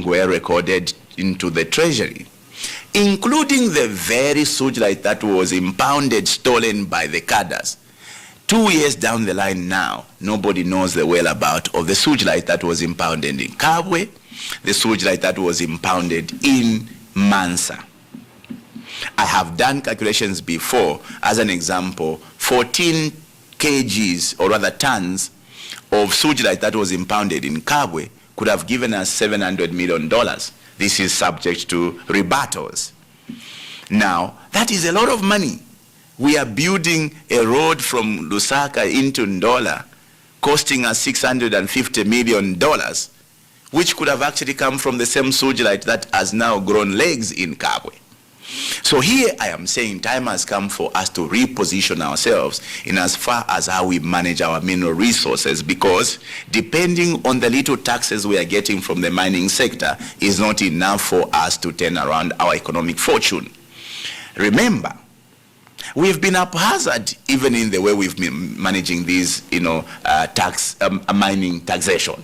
were recorded into the treasury, including the very sewage that was impounded, stolen by the cadres. 2 years down the line now, nobody knows the whereabouts of the sewage that was impounded in Kabwe, the sewage that was impounded in Mansa. I have done calculations before. As an example, 14 kgs, or rather tons, of sewage that was impounded in Kabwe could have given us $700 million. This is subject to rebuttals. Now, that is a lot of money. We are building a road from Lusaka into Ndola, costing us $650 million, which could have actually come from the same sewage that has now grown legs in Kabwe. So here I am saying time has come for us to reposition ourselves in as far as how we manage our mineral resources, because depending on the little taxes we are getting from the mining sector is not enough for us to turn around our economic fortune. Remember, we've been haphazard even in the way we've been managing these, mining taxation.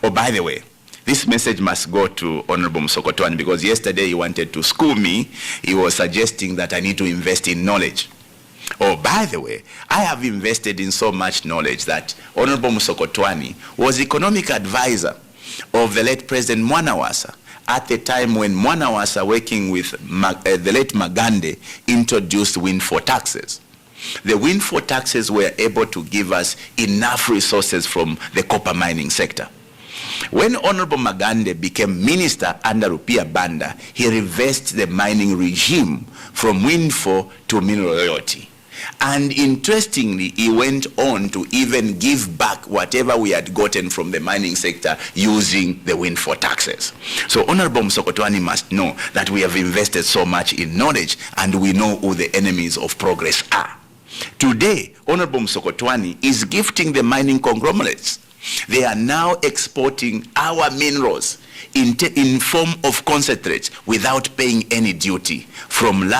Oh, by the way, this message must go to Honorable Msokotwani, because yesterday he wanted to school me. He was suggesting that I need to invest in knowledge. Oh, by the way, I have invested in so much knowledge that Honorable Msokotwani was economic advisor of the late President Mwanawasa at the time when Mwanawasa, working with the late Magande, introduced windfall taxes. The windfall taxes were able to give us enough resources from the copper mining sector. When Honorable Magande became minister under Rupia Banda, he reversed the mining regime from windfall to mineral royalty. And interestingly, he went on to even give back whatever we had gotten from the mining sector using the windfall taxes. So Honorable Msokotwani must know that we have invested so much in knowledge, and we know who the enemies of progress are. Today, Honorable Msokotwani is gifting the mining conglomerates. They are now exporting our minerals in form of concentrates without paying any duty from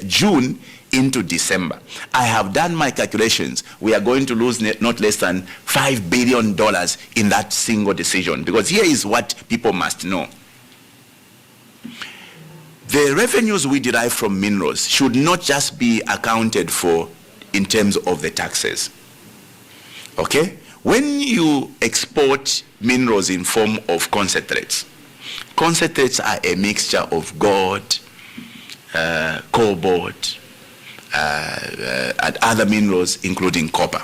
June into December. I have done my calculations. We are going to lose not less than $5 billion in that single decision, because here is what people must know. The revenues we derive from minerals should not just be accounted for in terms of the taxes. Okay? When you export minerals in form of concentrates, concentrates are a mixture of gold, cobalt, and other minerals, including copper.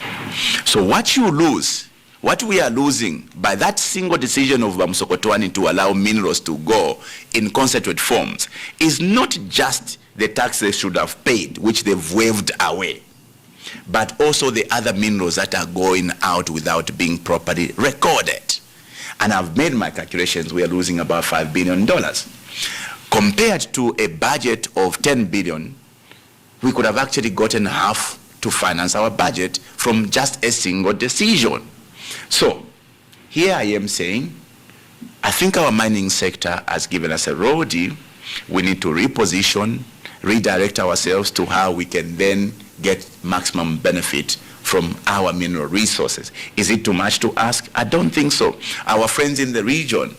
So what you lose, what we are losing by that single decision of Msokotwani to allow minerals to go in concentrate forms is not just the tax they should have paid, which they've waived away, but also the other minerals that are going out without being properly recorded. And I've made my calculations. We are losing about $5 billion. Compared to a budget of $10 billion, we could have actually gotten half to finance our budget from just a single decision. So here I am saying, I think our mining sector has given us a roadie. We need to reposition, redirect ourselves to how we can then get maximum benefit from our mineral resources. Is it too much to ask? I don't think so. Our friends in the region,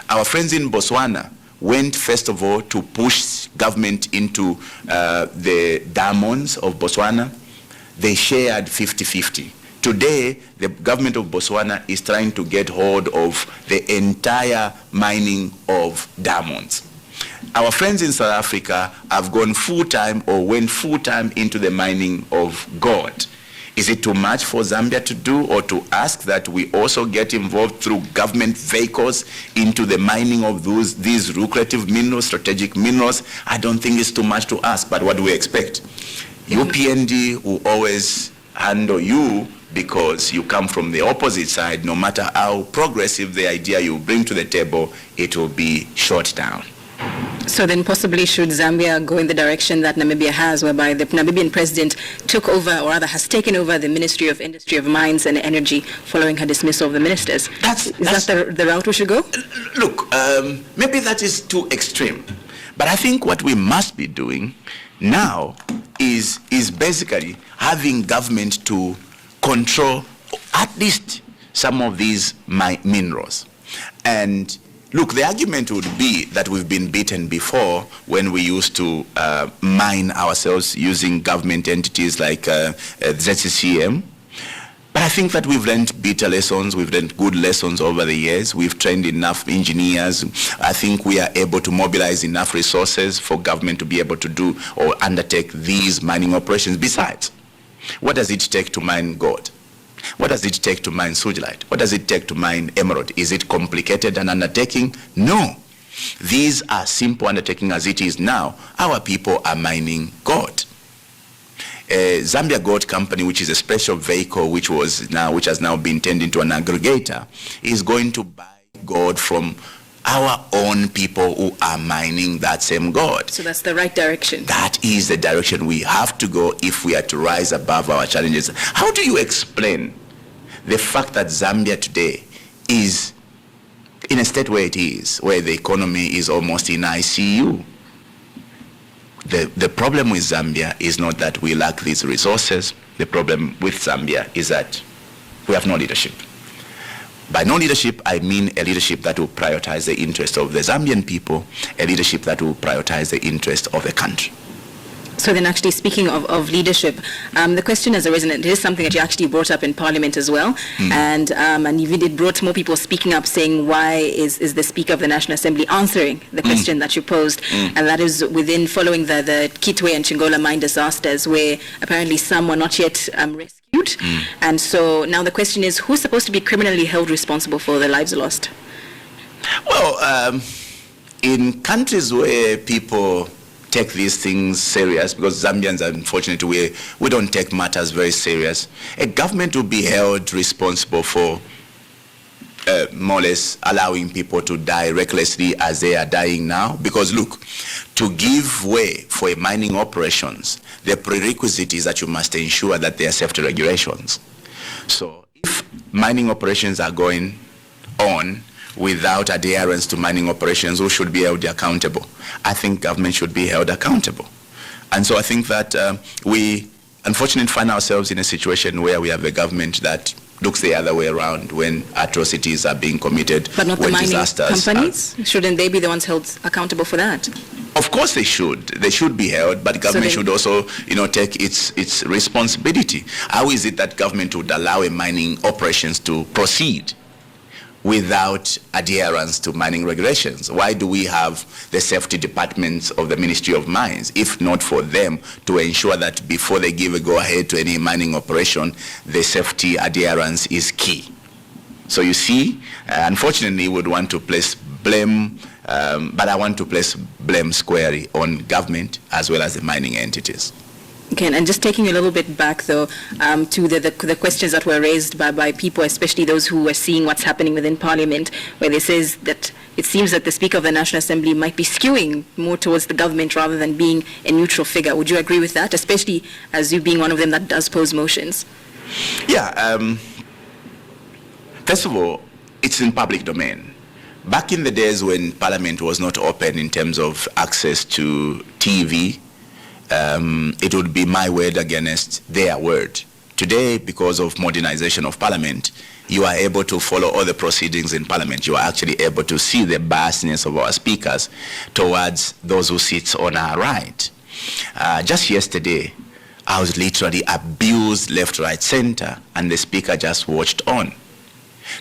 our friends in Botswana, went first of all to push government into the diamonds of Botswana. They shared 50-50. Today, the government of Botswana is trying to get hold of the entire mining of diamonds. Our friends in South Africa have gone full-time or went full-time into the mining of gold. Is it too much for Zambia to do, or to ask that we also get involved through government vehicles into the mining of these lucrative minerals, strategic minerals? I don't think it's too much to ask, but what do we expect? UPND will always handle you because you come from the opposite side. No matter how progressive the idea you bring to the table, it will be shot down. So then possibly should Zambia go in the direction that Namibia has, whereby the Namibian president took over, or rather has taken over, the Ministry of Industry, of Mines and Energy following her dismissal of the ministers? Is that the route we should go? Look, maybe that is too extreme. But I think what we must be doing now is basically having government to control at least some of these minerals. And look, the argument would be that we've been beaten before when we used to mine ourselves using government entities like ZCCM. But I think that we've learned bitter lessons, we've learned good lessons over the years. We've trained enough engineers. I think we are able to mobilize enough resources for government to be able to do or undertake these mining operations. Besides, what does it take to mine gold? What does it take to mine sugilite? What does it take to mine emerald? Is it complicated an undertaking? No. These are simple undertaking as it is now. Our people are mining gold. Zambia Gold Company, which is a special vehicle which has now been turned into an aggregator, is going to buy gold from our own people who are mining that same gold. So that's the right direction. That is the direction we have to go if we are to rise above our challenges. How do you explain the fact that Zambia today is in a state where it is, where the economy is almost in ICU? The problem with Zambia is not that we lack these resources. The problem with Zambia is that we have no leadership. By no leadership, I mean a leadership that will prioritize the interest of the Zambian people, a leadership that will prioritize the interest of the country. So then actually speaking of leadership, the question has arisen, it is something that you actually brought up in Parliament as well, and it brought more people speaking up saying why is the Speaker of the National Assembly answering the question that you posed, and that is following the Kitwe and Chingola mine disasters where apparently some were not yet rescued, and so now the question is who's supposed to be criminally held responsible for the lives lost? Well, in countries where people take these things serious, because Zambians, unfortunately, we don't take matters very serious. A government will be held responsible for more or less allowing people to die recklessly as they are dying now. Because look, to give way for a mining operations, the prerequisite is that you must ensure that there are safety regulations. So if mining operations are going on without adherence to mining operations, who should be held accountable? I think government should be held accountable. And so I think that we unfortunately find ourselves in a situation where we have a government that looks the other way around when atrocities are being committed. But not the mining companies? Shouldn't they be the ones held accountable for that? Of course they should. They should be held, but government should also, take its responsibility. How is it that government would allow a mining operations to proceed without adherence to mining regulations? Why do we have the safety departments of the Ministry of Mines, if not for them to ensure that before they give a go-ahead to any mining operation, the safety adherence is key? So you see, unfortunately, we would want to place blame, but I want to place blame squarely on government as well as the mining entities. Okay, and just taking a little bit back, though, to the questions that were raised by people, especially those who were seeing what's happening within Parliament, where they says that it seems that the Speaker of the National Assembly might be skewing more towards the government rather than being a neutral figure. Would you agree with that, especially as you being one of them that does pose motions? Yeah. First of all, it's in public domain. Back in the days when Parliament was not open in terms of access to TV, it would be my word against their word. Today, because of modernization of Parliament, you are able to follow all the proceedings in Parliament. You are actually able to see the biasness of our speakers towards those who sit on our right. Just yesterday, I was literally abused left, right, center, and the speaker just watched on.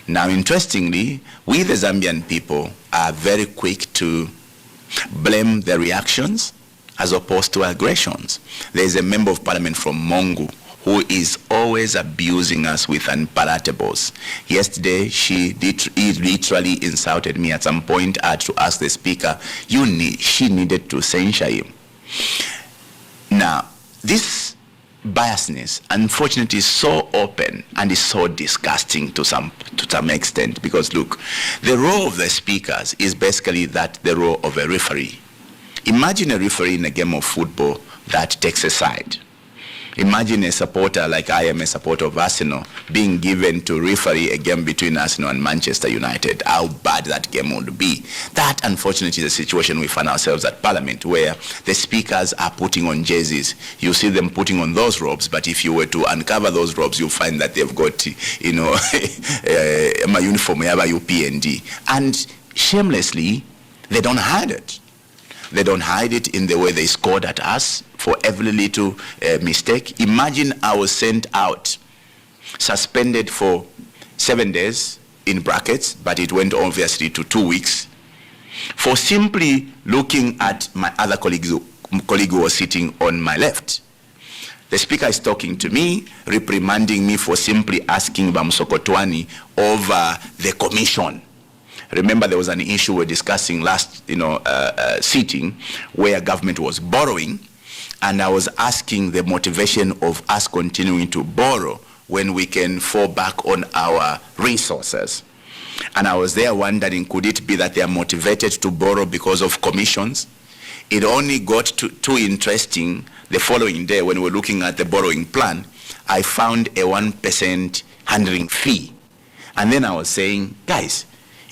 Now, interestingly, we the Zambian people are very quick to blame the reactions as opposed to aggressions. There is a member of Parliament from Mongu who is always abusing us with unpalatables. Yesterday, he literally insulted me at some point. I had to ask the speaker, she needed to censure him. Now, this biasness, unfortunately, is so open and is so disgusting to some extent, because look, the role of the speakers is basically the role of a referee. Imagine a referee in a game of football that takes a side. Imagine a supporter like I am a supporter of Arsenal being given to referee a game between Arsenal and Manchester United. How bad that game would be. That, unfortunately, is the situation we find ourselves at Parliament, where the speakers are putting on jerseys. You see them putting on those robes, but if you were to uncover those robes, you'll find that they've got, you know, my uniform, UPND. And shamelessly, they don't hide it. They don't hide it in the way they scored at us for every little mistake. Imagine I was sent out, suspended for 7 days, in brackets, but it went obviously to 2 weeks, for simply looking at my other colleague who was sitting on my left. The speaker is talking to me, reprimanding me for simply asking Bamsokotwani over the commission. Remember, there was an issue we're discussing last, sitting, where government was borrowing, and I was asking the motivation of us continuing to borrow when we can fall back on our resources. And I was there wondering, could it be that they are motivated to borrow because of commissions? It only got too interesting the following day when we were looking at the borrowing plan. I found a 1% handling fee. And then I was saying, guys,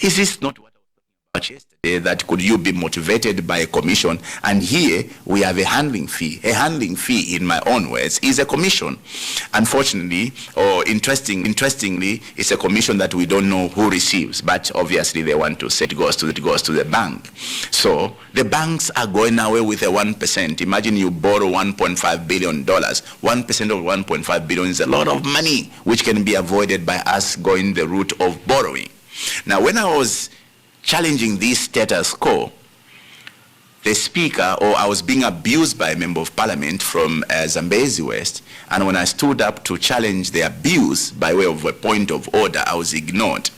is this not what I was talking about yesterday, that could you be motivated by a commission? And here we have a handling fee. A handling fee, in my own words, is a commission. Unfortunately, or interestingly, it's a commission that we don't know who receives, but obviously they want to say it goes to the bank. So the banks are going away with a 1%. Imagine you borrow $1.5 billion. 1% of 1.5 billion is a lot of money, which can be avoided by us going the route of borrowing. Now, when I was challenging this status quo, the speaker, or I was being abused by a member of parliament from Zambezi West, and when I stood up to challenge the abuse by way of a point of order, I was ignored.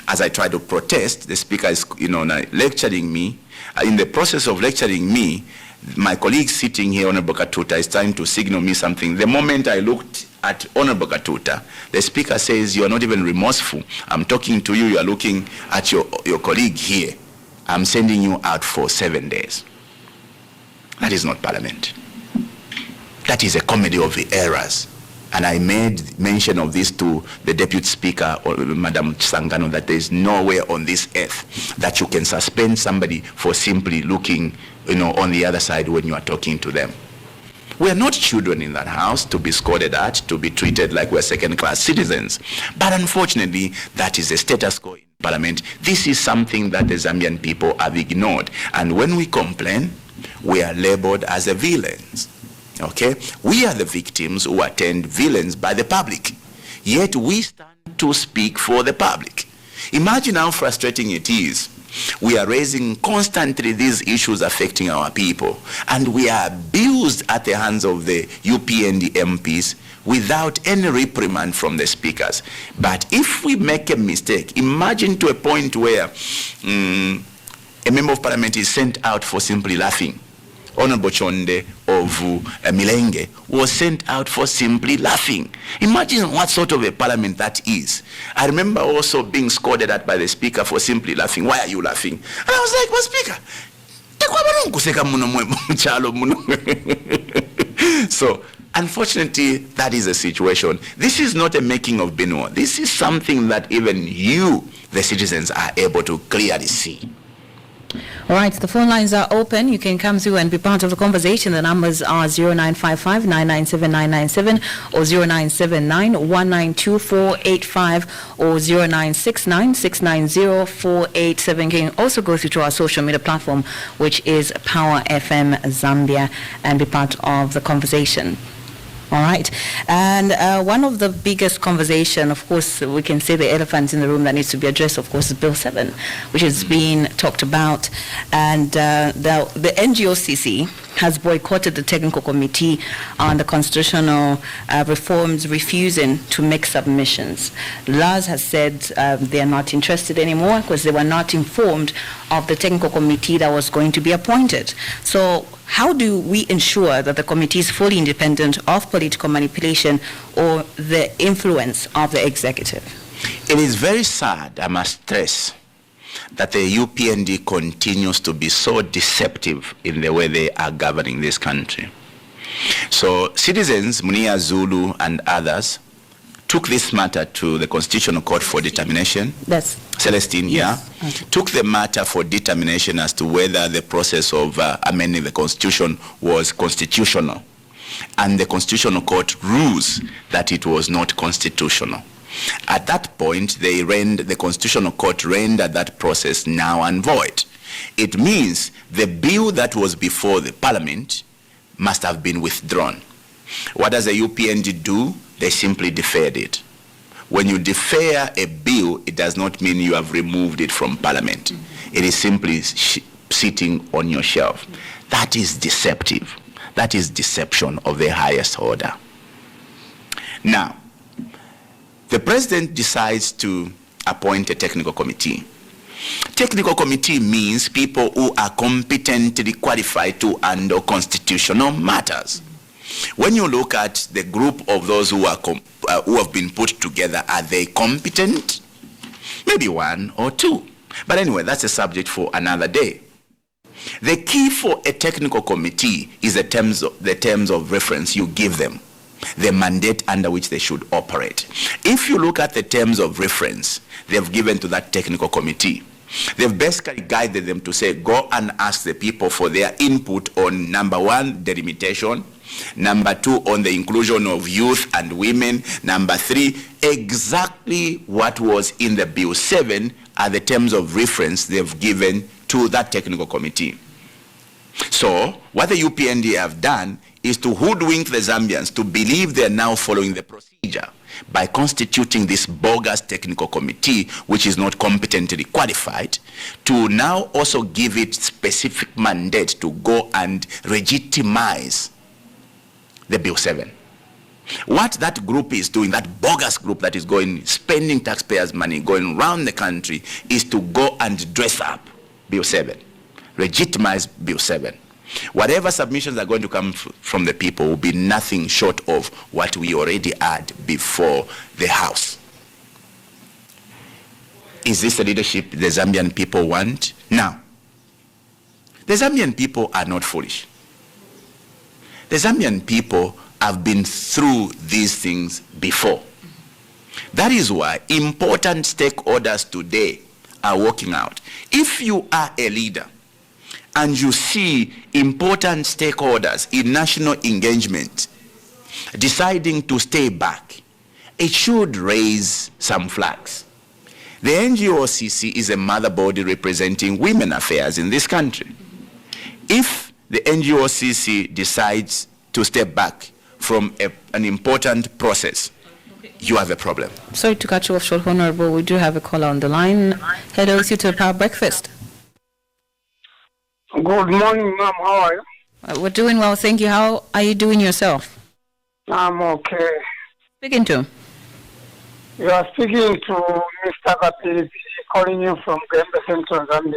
As I tried to protest, the speaker is, lecturing me. In the process of lecturing me, my colleague sitting here, Honorable Katuta, is trying to signal me something. The moment I looked at Honorable Katuta, the speaker says, you are not even remorseful. I'm talking to you, you are looking at your colleague here. I'm sending you out for 7 days. That is not parliament. That is a comedy of the errors. And I made mention of this to the Deputy Speaker, or Madam Sangano, that there is nowhere on this earth that you can suspend somebody for simply looking, on the other side when you are talking to them. We are not children in that house to be scolded at, to be treated like we're second-class citizens. But unfortunately, that is the status quo in Parliament. This is something that the Zambian people have ignored. And when we complain, we are labeled as the villains. Okay? We are the victims who are termed villains by the public. Yet we stand to speak for the public. Imagine how frustrating it is. We are raising constantly these issues affecting our people, and we are abused at the hands of the UP and the MPs without any reprimand from the speakers. But if we make a mistake, imagine to a point where a member of parliament is sent out for simply laughing. Honorable Chonde of Milenge was sent out for simply laughing. Imagine what sort of a parliament that is. I remember also being scolded at by the speaker for simply laughing. Why are you laughing? And I was like, well, speaker, so unfortunately, that is the situation. This is not a making of Binwell. This is something that even you, the citizens, are able to clearly see. All right, the phone lines are open. You can come through and be part of the conversation. The numbers are 0955 997 997 or 0979 192485 or 0969 690 487. You can also go through to our social media platform, which is Power FM Zambia, and be part of the conversation. All right. And one of the biggest conversation, of course, we can say the elephant in the room that needs to be addressed, of course, is Bill 7, which is being talked about. And the NGOCC has boycotted the technical committee on the constitutional reforms, refusing to make submissions. Lars has said they are not interested anymore because they were not informed of the technical committee that was going to be appointed. So how do we ensure that the committee is fully independent of political manipulation or the influence of the executive? It is very sad, I must stress, that the UPND continues to be so deceptive in the way they are governing this country. So citizens, Munia Zulu and others, took this matter to the Constitutional Court for determination. That's Celestine, yes. yeah, took the matter for determination as to whether the process of amending the Constitution was constitutional. And the Constitutional Court rules that it was not constitutional. At that point, the Constitutional Court rendered that process null and void. It means the bill that was before the Parliament must have been withdrawn. What does the UPND do? They simply deferred it. When you defer a bill, it does not mean you have removed it from Parliament. It is simply sitting on your shelf. That is deceptive. That is deception of the highest order. Now, the president decides to appoint a technical committee. Technical committee means people who are competently qualified to handle constitutional matters. When you look at the group of those who have been put together, are they competent? Maybe one or two. But anyway, that's a subject for another day. The key for a technical committee is the terms of reference you give them, the mandate under which they should operate. If you look at the terms of reference they've given to that technical committee, they've basically guided them to say, go and ask the people for their input on, number one, delimitation, number two, on the inclusion of youth and women, number three, exactly what was in the Bill 7 are the terms of reference they've given to that technical committee. So what the UPND have done is to hoodwink the Zambians to believe they're now following the procedure by constituting this bogus technical committee, which is not competently qualified, to now also give it specific mandate to go and legitimize the Bill 7. What that group is doing, that bogus group that is going, spending taxpayers' money, going around the country, is to go and dress up Bill 7, legitimize Bill 7. Whatever submissions are going to come from the people will be nothing short of what we already had before the House. Is this the leadership the Zambian people want? Now, the Zambian people are not foolish. The Zambian people have been through these things before. That is why important stakeholders today are working out. If you are a leader and you see important stakeholders in national engagement deciding to stay back, it should raise some flags. The NGOCC is a mother body representing women affairs in this country. If the NGOCC decides to step back from an important process, you have a problem. Sorry to cut you off short, Honorable. We do have a caller on the line. Hello, it's you to the Power Breakfast. Good morning, ma'am. How are you? We're doing well, thank you. How are you doing yourself? I'm okay. Speaking to? You are speaking to Mr. Kapiri, calling you from Gembe Central, Zambia.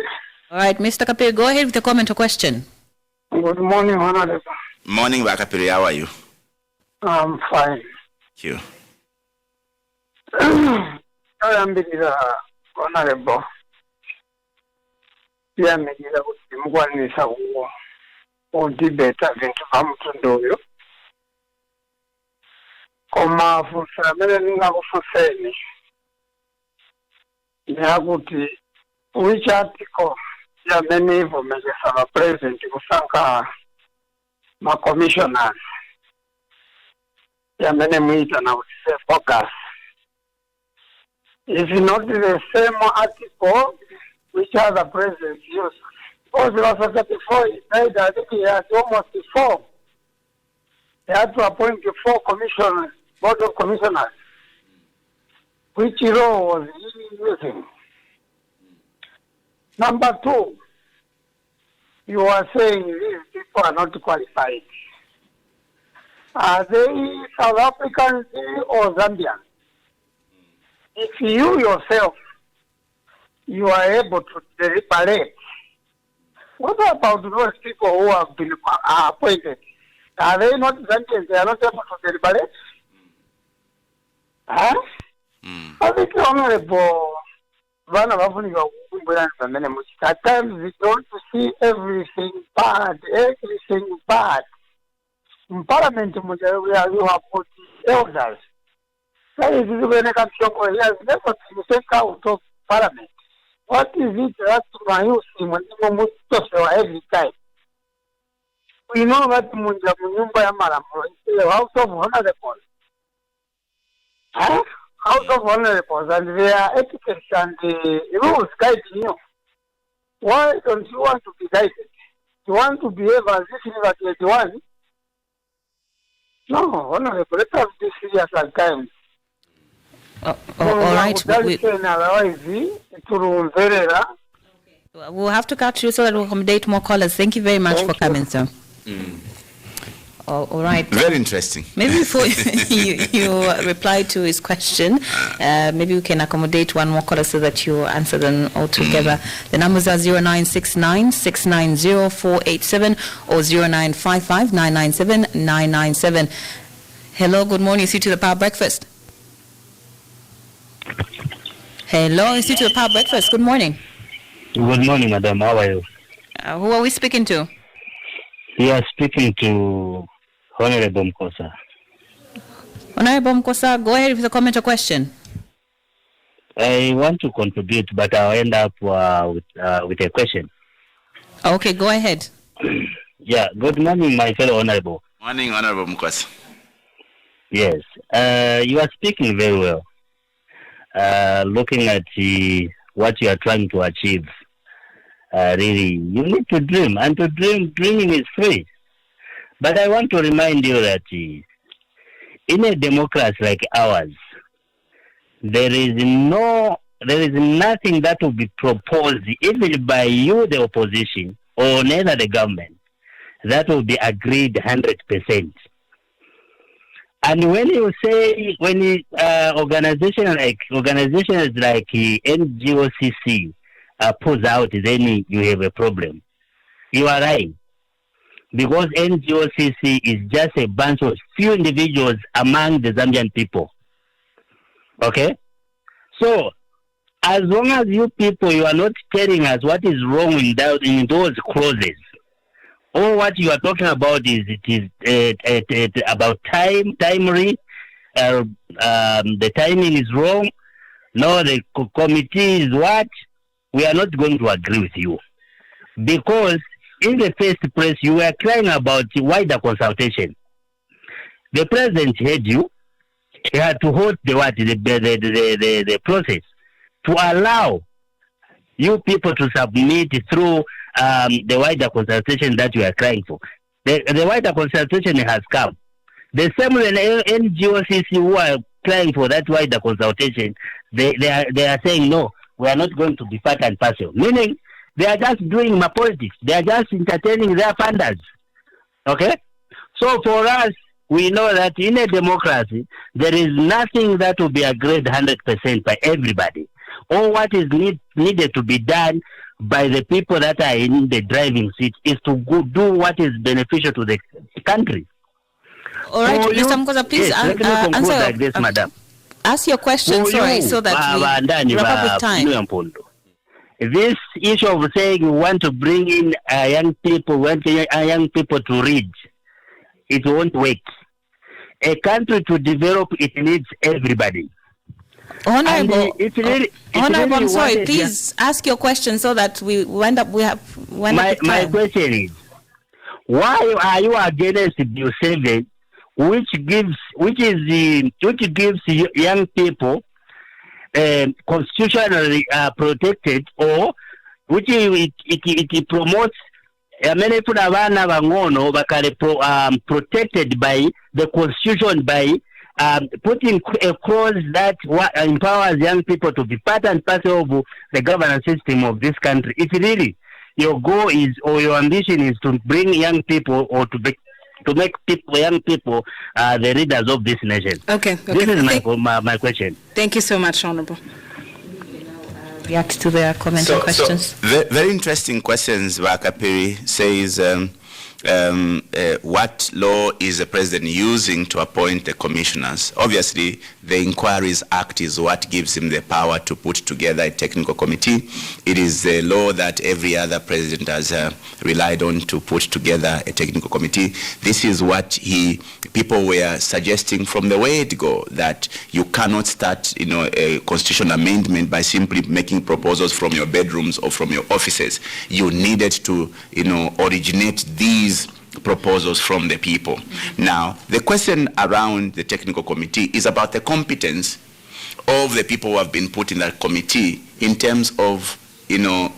All right, Mr. Kapiri, go ahead with the comment or question. Good morning, Honorable. Morning, Bakapiri. How are you? I'm fine. Thank you. I am the Honorable. Yeah, maybe I would be one is a war or debate against Mpundu. Koma fusa mele nga kufuseni. Nyaguti which article ya many information from president kusanka ma commissioners. Ya many muita na say focus. If not the same article which other presidents used. Because there was a before he died, I think he had almost 4. They had to appoint 4 commissioners, board of commissioners. Which law was he using? Number 2, you are saying these people are not qualified. Are they South Africans or Zambians? If you yourself, you are able to deliberate, what about those people who have been appointed? Are they not Zambians? They are not able to deliberate? Huh? I think Honorable at times we don't see everything bad. In Parliament, you have put elders. That is when he has never been sent out of Parliament. What is it that my youth when you every time? We know that Munja Munyumba Yamarambo is the House of Honorables. House of Honorables, and their etiquette and the rules guiding you. Why don't you want to be guided? You want to behave as if you are 21? No, Honorable, let us be serious at times. All right. We'll have to cut you so that we'll accommodate more callers. Thank you very much for coming, sir. All right. Very interesting. Maybe before you reply to his question, maybe we can accommodate one more caller so that you answer them all together. The numbers are 0969 690 487 or 0955 997 997. Hello, good morning. See to the Power Breakfast. Hello, it's to the Power Breakfast. Good morning. Good morning, madam. How are you? Who are we speaking to? You are speaking to Honorable Mkosa. Honorable Mkosa, go ahead with a comment or question. I want to contribute, but I'll end up with a question. Okay, go ahead. Yeah, good morning, my fellow Honorable. Morning, Honorable Mkosa. Yes, you are speaking very well. Looking at what you are trying to achieve, really, you need to dream, and to dreaming is free. But I want to remind you that in a democracy like ours, there is nothing that will be proposed, even by you, the opposition, or neither the government, that will be agreed 100%. And when you say, organizations like NGOCC pulls out, then you have a problem. You are right. Because NGOCC is just a bunch of few individuals among the Zambian people. Okay? So, as long as you people, you are not telling us what is wrong in those clauses, all what you are talking about is about timely. The timing is wrong. No, the committee is what? We are not going to agree with you. Because in the first place, you were crying about wider consultation. The president heard you. He had to hold the process to allow you people to submit through the wider consultation that you are crying for. The wider consultation has come. The same NGOCC who are crying for that wider consultation, they are saying no, we are not going to be part and parcel. Meaning they are just doing my politics. They are just entertaining their funders. Okay? So for us, we know that in a democracy, there is nothing that will be agreed 100% by everybody. All what is needed to be done by the people that are in the driving seat is to do what is beneficial to the country. All right, Mr. Mkosa, please answer like this, madam. Ask your question, so that we wrap up with time. This issue of saying we want to bring in young people to read, it won't work. A country to develop, it needs everybody. Honorable, I'm sorry, please ask your question so that we end up with time. My question is, why are you against Bill 7, which gives young people constitutionally protected, or which it promotes protected by the constitution by putting a clause that empowers young people to be part and parcel of the governance system of this country. If really your goal is, or your ambition is to bring young people, or to make young people the leaders of this nation. Okay. This is my question. Thank you so much, Honorable. React to their comments and questions. Very interesting questions. Wakapiri says, what law is the president using to appoint the commissioners? Obviously, the Inquiries Act is what gives him the power to put together a technical committee. It is the law that every other president has relied on to put together a technical committee. This is what people were suggesting from the word go, that you cannot start, a constitutional amendment by simply making proposals from your bedrooms or from your offices. You needed to, originate these proposals from the people. Now, the question around the technical committee is about the competence of the people who have been put in that committee in terms of,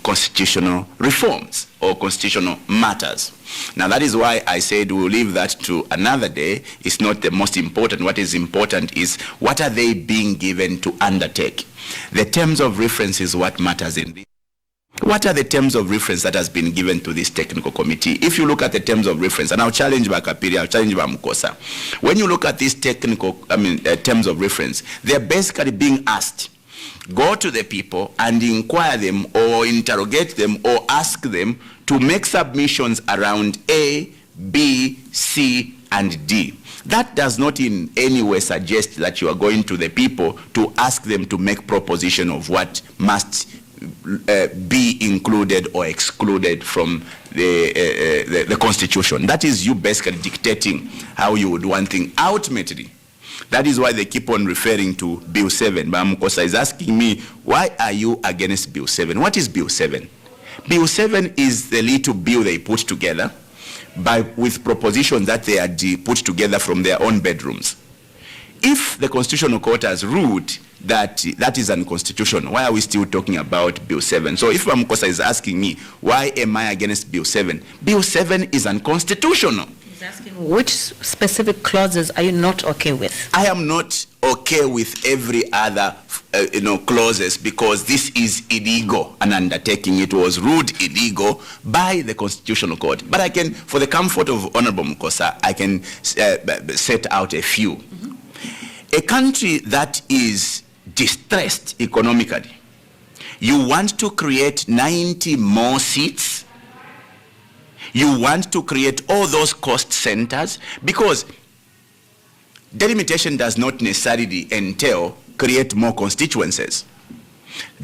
constitutional reforms or constitutional matters. Now, that is why I said we'll leave that to another day. It's not the most important. What is important is what are they being given to undertake? The terms of reference is what matters in this. What are the terms of reference that has been given to this technical committee? If you look at the terms of reference, and I'll challenge Bakapiri, I'll challenge Bamukosa. When you look at these terms of reference, they're basically being asked, go to the people and inquire them or interrogate them or ask them to make submissions around A, B, C, and D. That does not in any way suggest that you are going to the people to ask them to make proposition of what must be included or excluded from the Constitution. That is you basically dictating how you would want things. Ultimately, that is why they keep on referring to Bill 7. Bamukosa is asking me, why are you against Bill 7? What is Bill 7? Bill 7 is the little bill they put together with propositions that they had put together from their own bedrooms. If the Constitutional Court has ruled that that is unconstitutional, why are we still talking about Bill 7? So if Bamukosa is asking me, why am I against Bill 7? Bill 7 is unconstitutional. He's asking which specific clauses are you not okay with? I am not okay with every other clauses because this is illegal, an undertaking. It was ruled illegal by the Constitutional Court. But I can, for the comfort of Honorable Mukosa, I can set out a few. Mm-hmm. A country that is distressed economically, you want to create 90 more seats? You want to create all those cost centers? Because delimitation does not necessarily entail create more constituencies.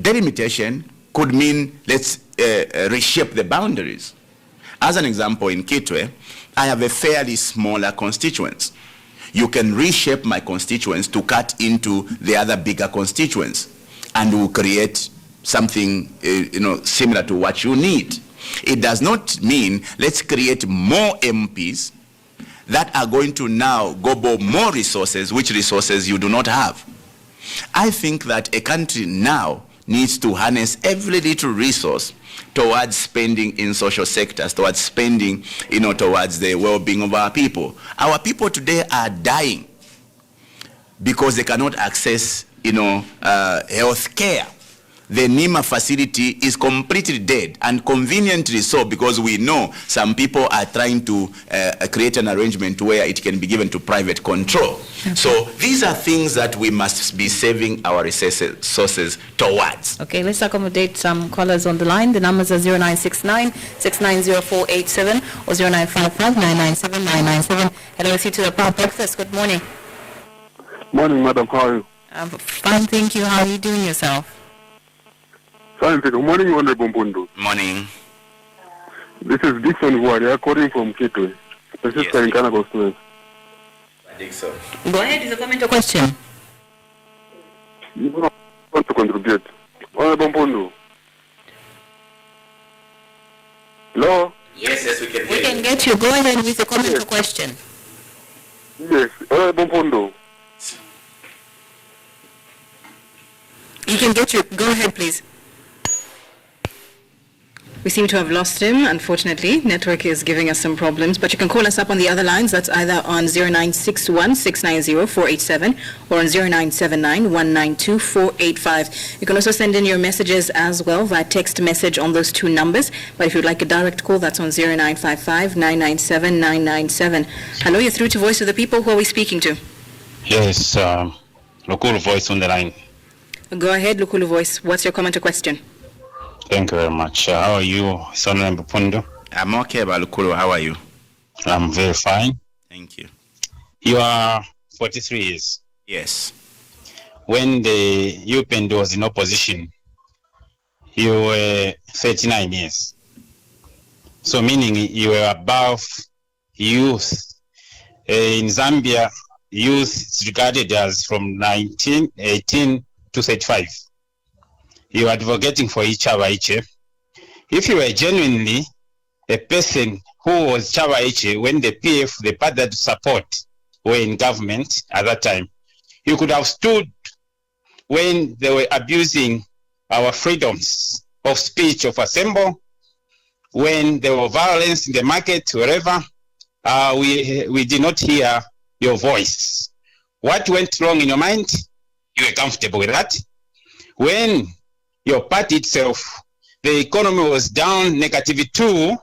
Delimitation could mean let's reshape the boundaries. As an example, in Kitwe, I have a fairly smaller constituents. You can reshape my constituents to cut into the other bigger constituents, and we'll create something similar to what you need. It does not mean let's create more MPs that are going to now gobble more resources, which resources you do not have. I think that a country now needs to harness every little resource towards spending in social sectors, towards spending, towards the well-being of our people. Our people today are dying because they cannot access, health care. The NEMA facility is completely dead, and conveniently so, because we know some people are trying to create an arrangement where it can be given to private control. Okay. So these are things that we must be saving our resources towards. Okay, let's accommodate some callers on the line. The numbers are 0969-690487 or 0955-997-997. Hello, see to the Power Breakfast. Good morning. Morning, madam. How are you? I'm fine, thank you. How are you doing yourself? Fine, good morning, Honorable Mpundu. Morning. This is Dixon Warrior calling from Kitwe. Yes. In Ghana constituency. Dixon. Go ahead with a comment or question. You want to contribute. Honorable Mpundu. Hello? Yes, we can hear you. We can get you. Go ahead with a comment or question. Yes, Honorable Mpundu. You can get you. Go ahead, please. We seem to have lost him, unfortunately. Network is giving us some problems, but you can call us up on the other lines. That's either on 0961-690-487 or on 0979-192-485. You can also send in your messages as well via text message on those two numbers. But if you'd like a direct call, that's on 0955-997-997. Hello, you're through to Voice of the People. Who are we speaking to? Yes, Lukulu Voice on the line. Go ahead, Lukulu Voice. What's your comment or question? Thank you very much. How are you, Honorable Mpundu? I'm okay, Balukulu. How are you? I'm very fine. Thank you. You are 43 years. Yes. When the UPND was in opposition, you were 39 years. So meaning you were above youth. In Zambia, youth is regarded as from 18 to 35. You are advocating for Ichabaiche. If you were genuinely a person who was Ichabaiche when the PF, the party that support, were in government at that time, you could have stood when they were abusing our freedoms of speech, of assembly, when there were violence in the market, wherever, we did not hear your voice. What went wrong in your mind? You were comfortable with that. When your party itself, the economy was down -2,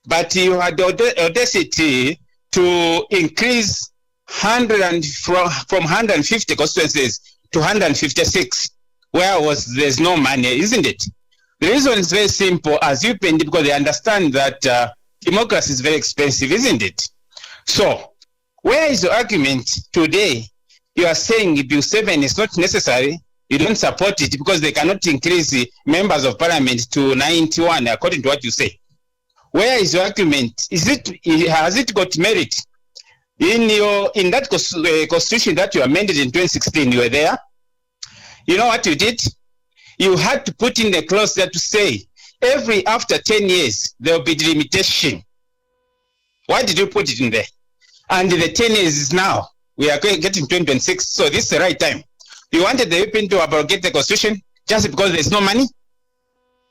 but you had the audacity to increase from 150 constituencies to 156, where there's no money, isn't it? The reason is very simple, as you paint it, because they understand that democracy is very expensive, isn't it? So, where is your argument today? You are saying Bill 7 is not necessary, you don't support it because they cannot increase the members of parliament to 91, according to what you say. Where is your argument? Has it got merit? In that constitution that you amended in 2016, you were there. You know what you did? You had to put in a clause there to say, after 10 years, there will be delimitation. Why did you put it in there? And the 10 years is now. We are getting 2026, so this is the right time. You wanted the UPN to abrogate the constitution just because there's no money?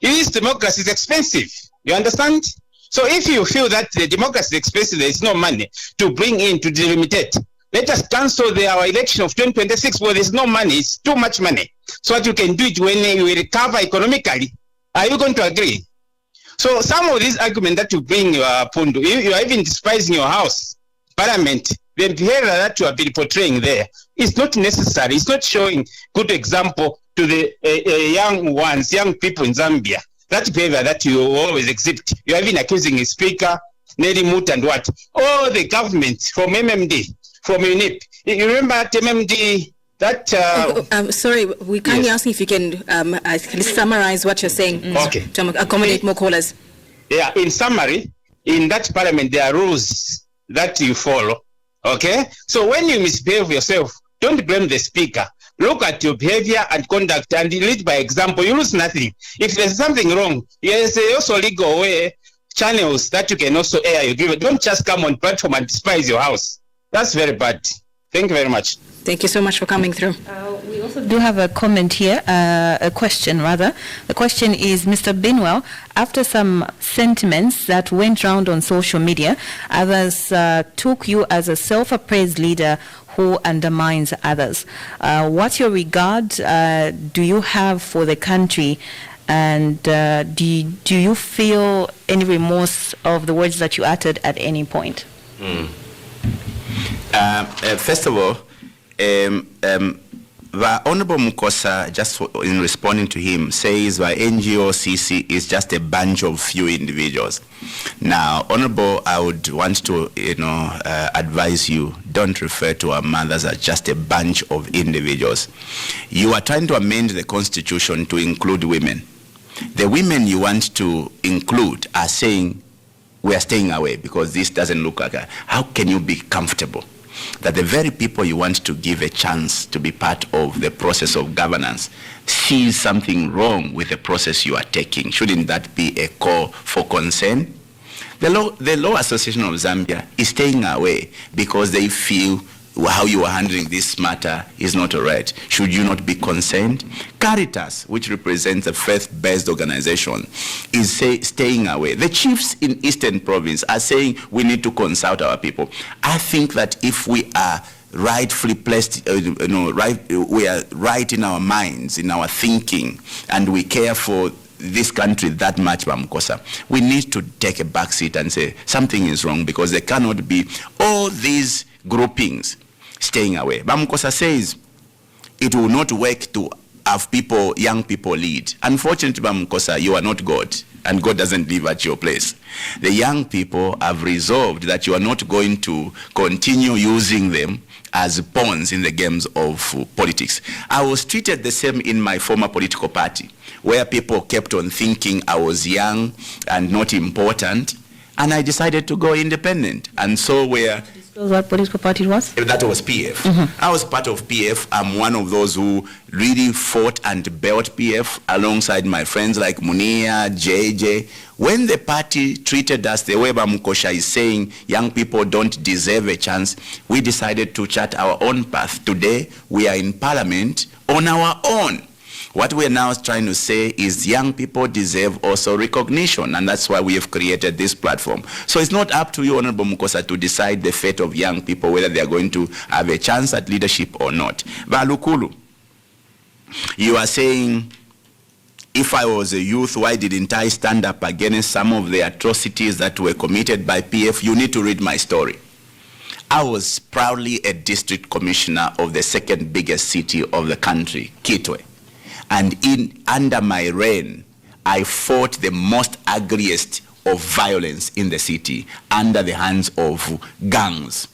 This democracy is expensive. You understand? So if you feel that the democracy is expensive, there is no money to bring in to delimitate, let us cancel our election of 2026 where there's no money. It's too much money. So that you can do it when you recover economically. Are you going to agree? So some of these arguments that you bring, Mpundu, you are even despising your house, parliament, the behavior that you have been portraying there is not necessary. It's not showing good example to the young people in Zambia. That behavior that you always exhibit. You are even accusing the speaker, Nelly Mut and what? All the government from MMD, from UNIP. You remember at MMD that... sorry, we kindly ask if you can summarize what you're saying okay. To accommodate more callers. Yeah, in summary, in that parliament, there are rules that you follow. Okay? So when you misbehave yourself, don't blame the speaker. Look at your behavior and conduct and lead by example. You lose nothing. If there's something wrong, there's also legal way, channels that you can also air your grievance. Don't just come on platform and despise your house. That's very bad. Thank you very much. Thank you so much for coming through. We also do have a comment here, a question rather. The question is, Mr. Binwell, after some sentiments that went round on social media, others took you as a self-appraised leader who undermines others. What's your regard do you have for the country, and do you feel any remorse of the words that you uttered at any point? First of all, the Honorable Mukosa, just in responding to him, says the NGO-CC is just a bunch of few individuals. Now, Honorable, I would want to, advise you, don't refer to our mothers as just a bunch of individuals. You are trying to amend the Constitution to include women. The women you want to include are saying, we are staying away because this doesn't look like a... How can you be comfortable that the very people you want to give a chance to be part of the process of governance sees something wrong with the process you are taking? Shouldn't that be a call for concern? The Law Association of Zambia is staying away because they feel how you are handling this matter is not right. Should you not be concerned? Caritas, which represents a faith-based organization, is staying away. The chiefs in Eastern Province are saying we need to consult our people. I think that if we are rightfully placed, we are right in our minds, in our thinking, and we care for this country that much, Bamkosa, we need to take a back seat and say something is wrong, because there cannot be all these groupings staying away. Bamkosa says it will not work to have people, young people lead. Unfortunately, Bamkosa, you are not God, and God doesn't live at your place. The young people have resolved that you are not going to continue using them as pawns in the games of politics. I was treated the same in my former political party, where people kept on thinking I was young and not important, and I decided to go independent. And so what political party it was? That was PF. I was part of PF. I'm one of those who really fought and built PF alongside my friends like Munia, JJ. When the party treated us the way Bamukosha is saying young people don't deserve a chance, we decided to chart our own path. Today, we are in Parliament on our own. What we're now trying to say is young people deserve also recognition, and that's why we have created this platform. So it's not up to you, Honorable Mukosa, to decide the fate of young people, whether they are going to have a chance at leadership or not. Balukulu, you are saying, if I was a youth, why didn't I stand up against some of the atrocities that were committed by PF? You need to read my story. I was proudly a district commissioner of the second biggest city of the country, Kitwe. And under my reign, I fought the most ugliest of violence in the city under the hands of gangs.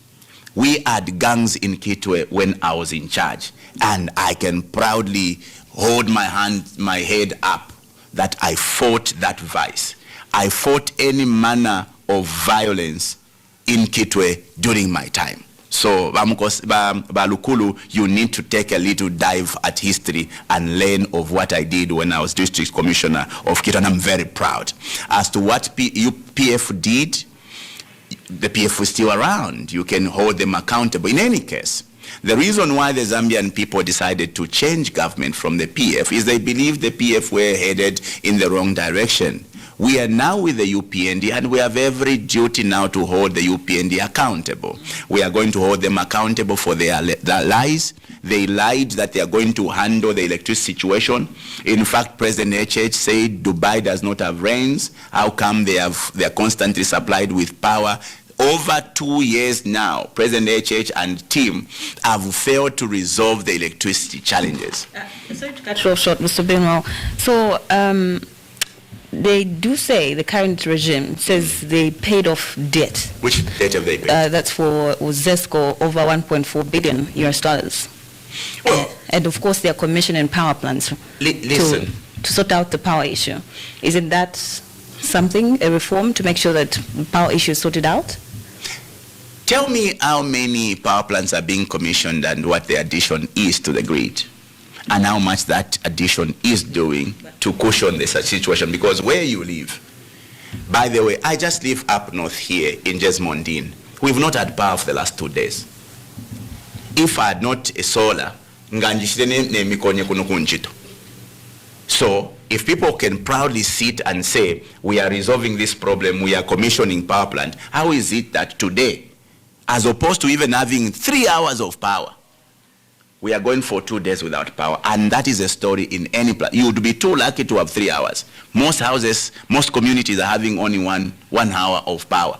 We had gangs in Kitwe when I was in charge, and I can proudly hold my head up that I fought that vice. I fought any manner of violence in Kitwe during my time. So, Balukulu, you need to take a little dive at history and learn of what I did when I was district commissioner of Kitwe, and I'm very proud. As to what PF did, the PF is still around. You can hold them accountable. In any case, the reason why the Zambian people decided to change government from the PF is they believed the PF were headed in the wrong direction. We are now with the UPND, and we have every duty now to hold the UPND accountable. We are going to hold them accountable for their lies. They lied that they are going to handle the electricity situation. In fact, President HH said Dubai does not have rains. How come they are constantly supplied with power? Over 2 years now, President HH and team have failed to resolve the electricity challenges. Sorry to cut you off short, Mr. Binwell. So, they do say, the current regime says they paid off debt. Which debt have they paid? That's for ZESCO, over $1.4 billion US dollars. Well, and of course, they are commissioning power plants to sort out the power issue. Isn't that something, a reform to make sure that the power issue is sorted out? Tell me how many power plants are being commissioned and what the addition is to the grid, and how much that addition is doing to cushion the situation, because where you live, by the way, I just live up north here in Jesmondine. We've not had power for the last 2 days. If I had not a solar, so if people can proudly sit and say, we are resolving this problem, we are commissioning power plant, how is it that today, as opposed to even having 3 hours of power, we are going for 2 days without power? And that is a story in any place. You would be too lucky to have 3 hours. Most houses, most communities are having only one hour of power.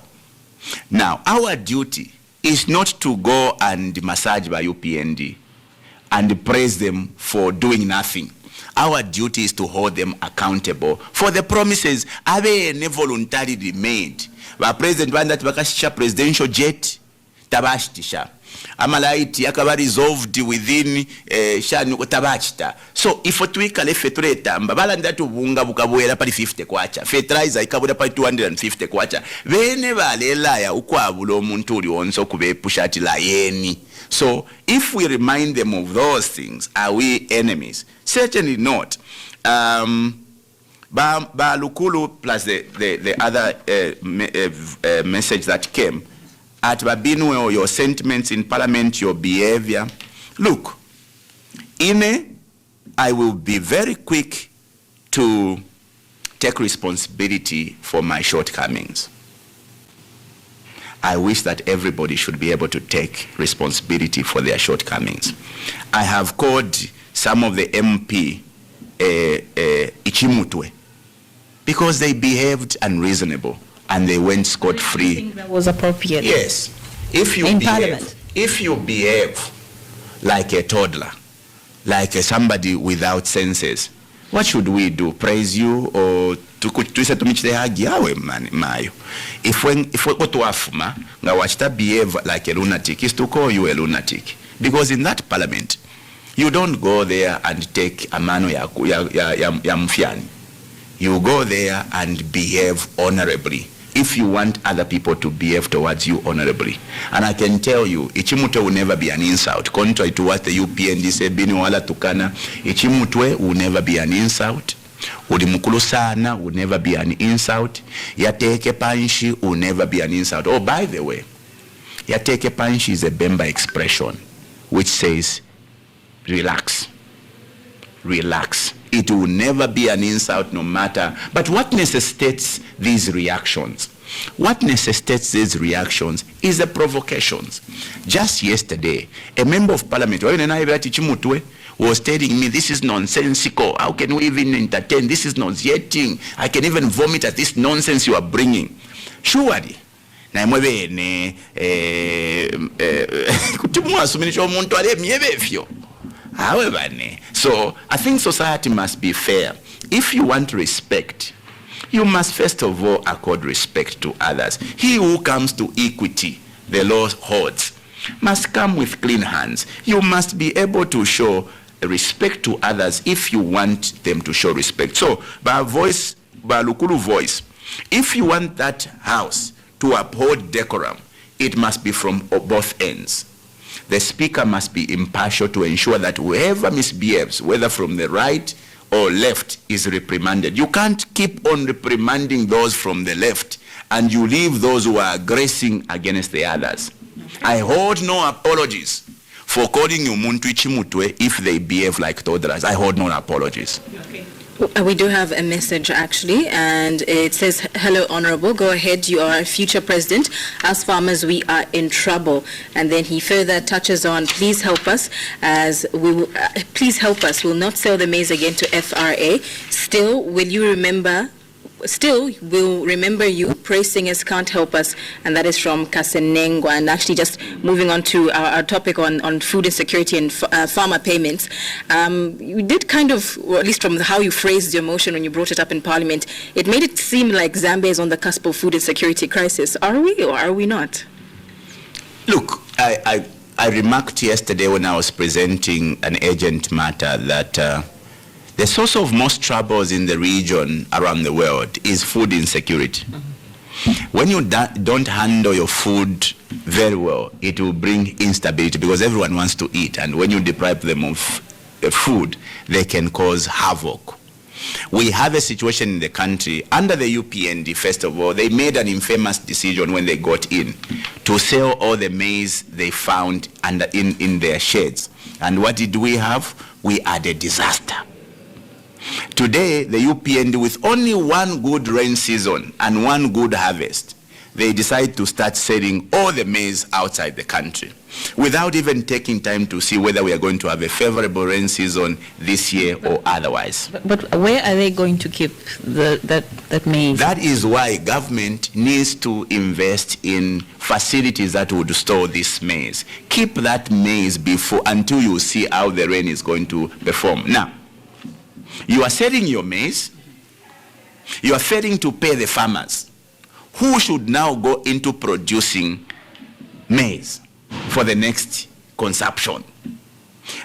Now, our duty is not to go and massage by UPND and praise them for doing nothing. Our duty is to hold them accountable for the promises they voluntarily made. Ba president that bakashisha presidential jet tabashitisha. Amalaiti yakaba resolved within shanu tabachita. So if twikale fetureta mbabala ndatu bunga bukabwera pali 50 kwacha. Fertilizer ikabura pali 250 kwacha. Bene balela ya ukwabula omuntu uli onso kubepushati la yeni. So if we remind them of those things, are we enemies? Certainly not. Balukulu plus the other message that came at Binwell, your sentiments in Parliament, your behavior. Look, I will be very quick to take responsibility for my shortcomings. I wish that everybody should be able to take responsibility for their shortcomings. I have called some of the MP Ichimutwe because they behaved unreasonable and they went scot-free. I think that was appropriate. Yes. If you behave like a toddler, like somebody without senses. What should we do? Praise you or tuise tumichite hagi yawe mayo? If we go to afuma, nga wachita behave like a lunatic, is to call you a lunatic. Because in that parliament, you don't go there and take a mano ya mfiani. You go there and behave honorably if you want other people to behave towards you honorably. And I can tell you, Ichimutwe will never be an insult. Contrary to what the UPND said, Binwala Tukana, Ichimutwe will never be an insult. Udimukulu sana will never be an insult. Yateke panshi will never be an insult. Oh, by the way, Yateke panshi is a Bemba expression which says, relax. Relax. It will never be an insult no matter. But what necessitates these reactions? What necessitates these reactions is the provocations. Just yesterday, a member of parliament was telling me, this is nonsensical. How can we even entertain? This is nauseating. I can even vomit at this nonsense you are bringing. Surely. However, so I think society must be fair. If you want respect, you must first of all accord respect to others. He who comes to equity, the law holds, must come with clean hands. You must be able to show respect to others if you want them to show respect. So, by voice, by Lukulu voice, if you want that house to uphold decorum, it must be from both ends. The speaker must be impartial to ensure that whoever misbehaves, whether from the right or left, is reprimanded. You can't keep on reprimanding those from the left and you leave those who are aggressing against the others. I hold no apologies for calling you Muntu Chimutwe if they behave like toddlers. I hold no apologies. Okay. We do have a message actually, and it says, hello honorable, go ahead, you are a future president. As farmers we are in trouble. And then he further touches on, please help us, as we will, please help us, we'll not sell the maize again to FRA. Still we'll remember you. Praise singers can't help us. And that is from Kasenengwa. And actually just moving on to our topic on food insecurity and farmer payments. You did kind of, or at least from how you phrased your motion when you brought it up in Parliament, it made it seem like Zambia is on the cusp of food insecurity crisis. Are we or are we not? Look, I remarked yesterday when I was presenting an urgent matter that the source of most troubles in the region around the world is food insecurity. Mm-hmm. When you don't handle your food very well, it will bring instability because everyone wants to eat. And when you deprive them of food, they can cause havoc. We have a situation in the country, under the UPND, first of all, they made an infamous decision when they got in to sell all the maize they found in their sheds. And what did we have? We had a disaster. Today, the UPND, with only one good rain season and one good harvest, they decide to start selling all the maize outside the country without even taking time to see whether we are going to have a favorable rain season this year or otherwise. But where are they going to keep that maize? That is why government needs to invest in facilities that would store this maize. Keep that maize until you see how the rain is going to perform. Now, you are selling your maize, you are failing to pay the farmers, who should now go into producing maize for the next consumption.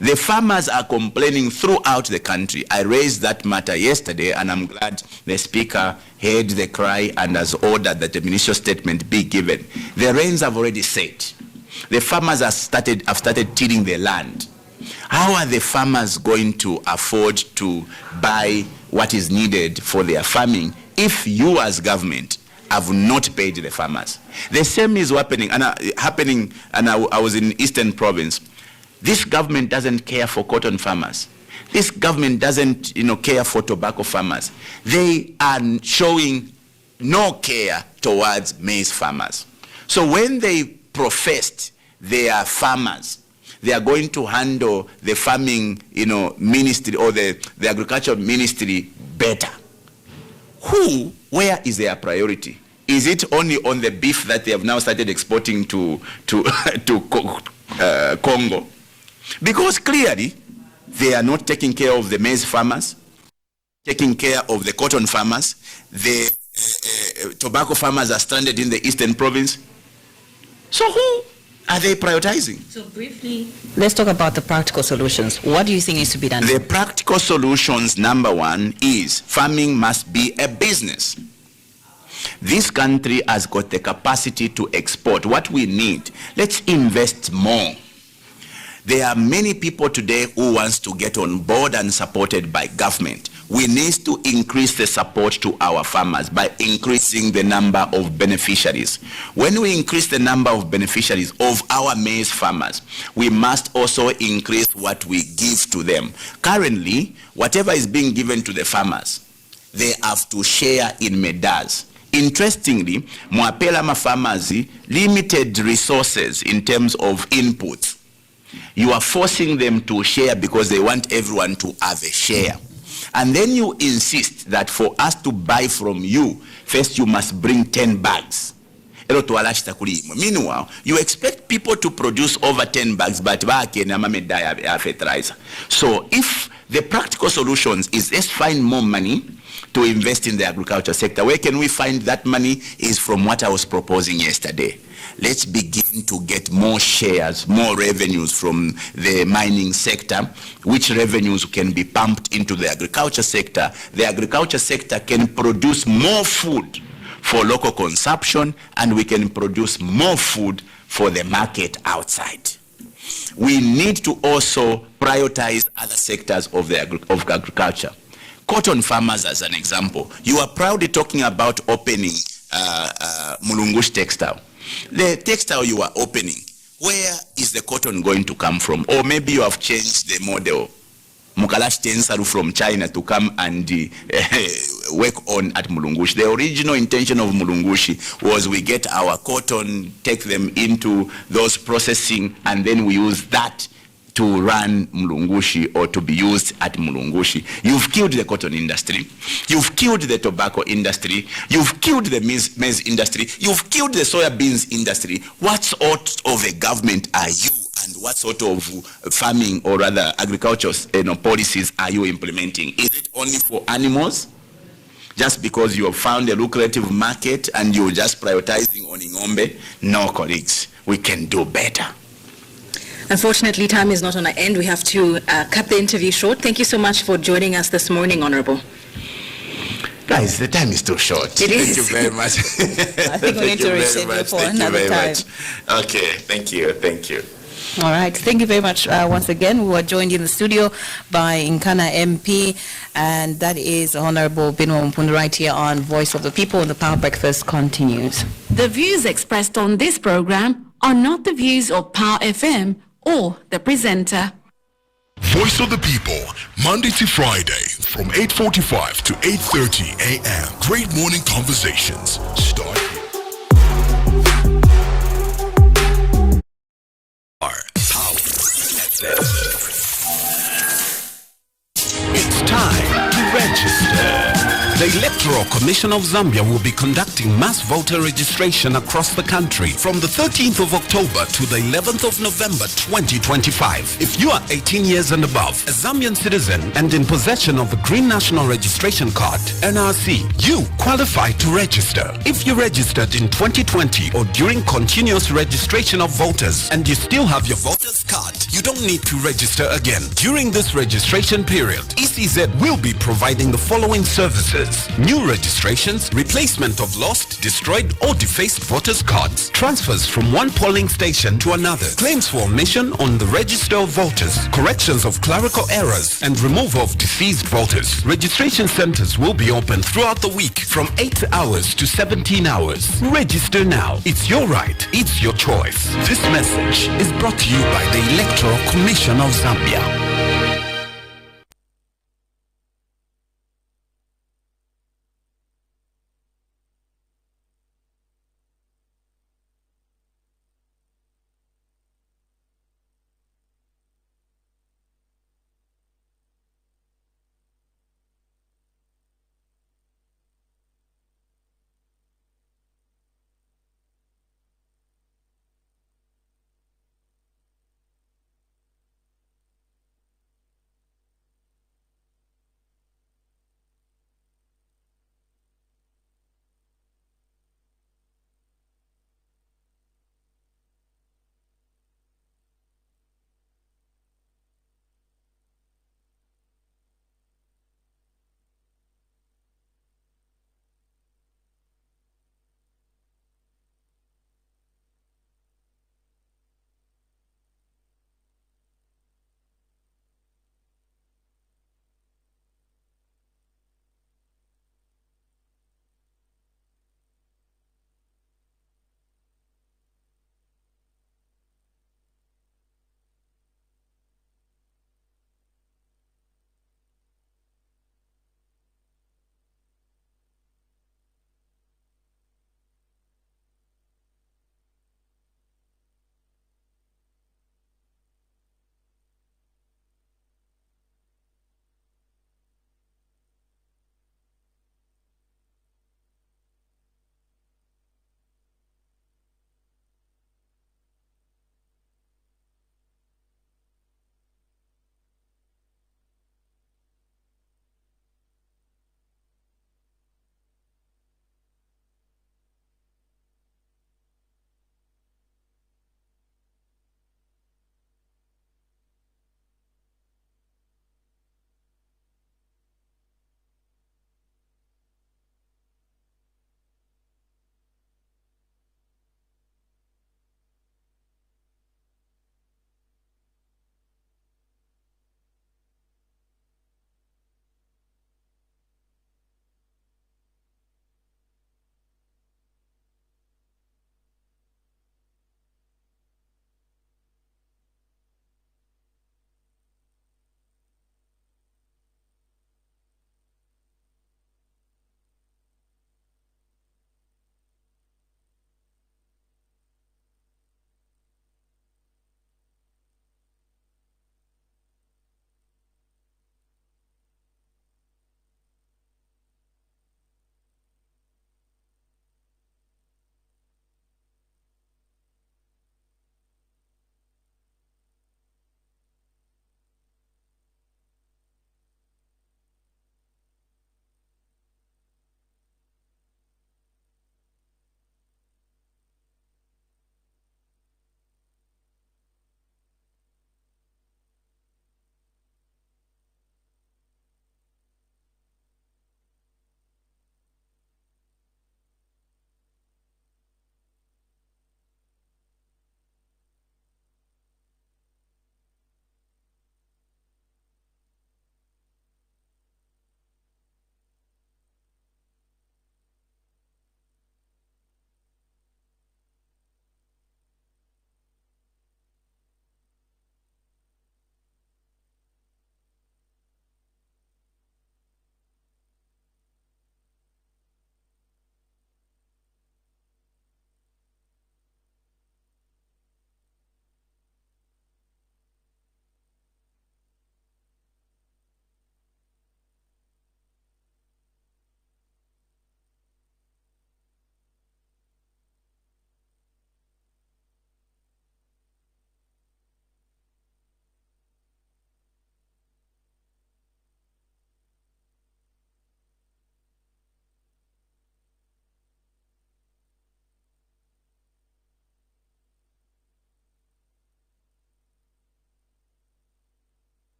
The farmers are complaining throughout the country. I raised that matter yesterday, and I'm glad the Speaker heard the cry and has ordered that the ministerial statement be given. The rains have already set. The farmers have started tilling their land. How are the farmers going to afford to buy what is needed for their farming if you as government have not paid the farmers? The same is happening, and I was in Eastern Province. This government doesn't care for cotton farmers. This government doesn't, care for tobacco farmers. They are showing no care towards maize farmers. So when they professed they are farmers, they are going to handle the farming, ministry or the agriculture ministry better. Where is their priority? Is it only on the beef that they have now started exporting to Congo? Because clearly, They are not taking care of the maize farmers, taking care of the cotton farmers. The tobacco farmers are stranded in the eastern province. So who are they prioritizing? So briefly, let's talk about the practical solutions. What do you think needs to be done? The practical solutions, number one, is farming must be a business. This country has got the capacity to export. What we need, let's invest more. There are many people today who wants to get on board and supported by government. We need to increase the support to our farmers by increasing the number of beneficiaries. When we increase the number of beneficiaries of our maize farmers, we must also increase what we give to them. Currently, whatever is being given to the farmers, they have to share in medas. Interestingly, mwapela farmers limited resources in terms of inputs. You are forcing them to share because they want everyone to have a share. And then you insist that for us to buy from you, first you must bring 10 bags. Meanwhile, you expect people to produce over 10 bags, but fertilizer. So if the practical solutions is let's find more money to invest in the agriculture sector. Where can we find that money? Is from what I was proposing yesterday. Let's begin to get more shares, more revenues from the mining sector, which revenues can be pumped into the agriculture sector. The agriculture sector can produce more food for local consumption, and we can produce more food for the market outside. We need to also prioritize other sectors of the agriculture. Cotton farmers, as an example, you are proudly talking about opening Mulungushi textile. The textile you are opening, where is the cotton going to come from? Or maybe you have changed the model. Mukalash Tensaru from China to come and work on at Mulungushi. The original intention of Mulungushi was we get our cotton, take them into those processing, and then we use that to run Mulungushi or to be used at Mulungushi. You've killed the cotton industry. You've killed the tobacco industry. You've killed the maize industry. You've killed the soya beans industry. What sort of a government are you, and what sort of farming or rather agricultural policies are you implementing? Is it only for animals? Just because you have found a lucrative market and you're just prioritizing on Ingombe? No, colleagues, we can do better. Unfortunately, time is not on our end. We have to cut the interview short. Thank you so much for joining us this morning, Honorable. Guys, the time is too short. It is. Thank you very much. I think we need to reschedule for another time. Okay, thank you. Thank you. All right. Thank you very much once again. We were joined in the studio by Nkana MP, and that is Honorable Binwell Mpundu right here on Voice of the People, and the Power Breakfast continues. The views expressed on this program are not the views of Power FM or the presenter. Voice of the People, Monday to Friday from 8:45 to 8:30 a.m. Great morning conversations start here. It's time to register. The Electoral Commission of Zambia will be conducting mass voter registration across the country from the 13th of October to the 11th of November 2025. If you are 18 years and above, a Zambian citizen and in possession of a Green National Registration Card, NRC, you qualify to register. If you registered in 2020 or during continuous registration of voters and you still have your voter's card, you don't need to register again. During this registration period, ECZ will be providing the following services: new registrations, replacement of lost, destroyed or defaced voters' cards, transfers from one polling station to another, claims for omission on the register of voters, corrections of clerical errors, and removal of deceased voters. Registration centers will be open throughout the week from 8 hours to 17 hours. Register now. It's your right. It's your choice. This message is brought to you by the Electoral Commission of Zambia.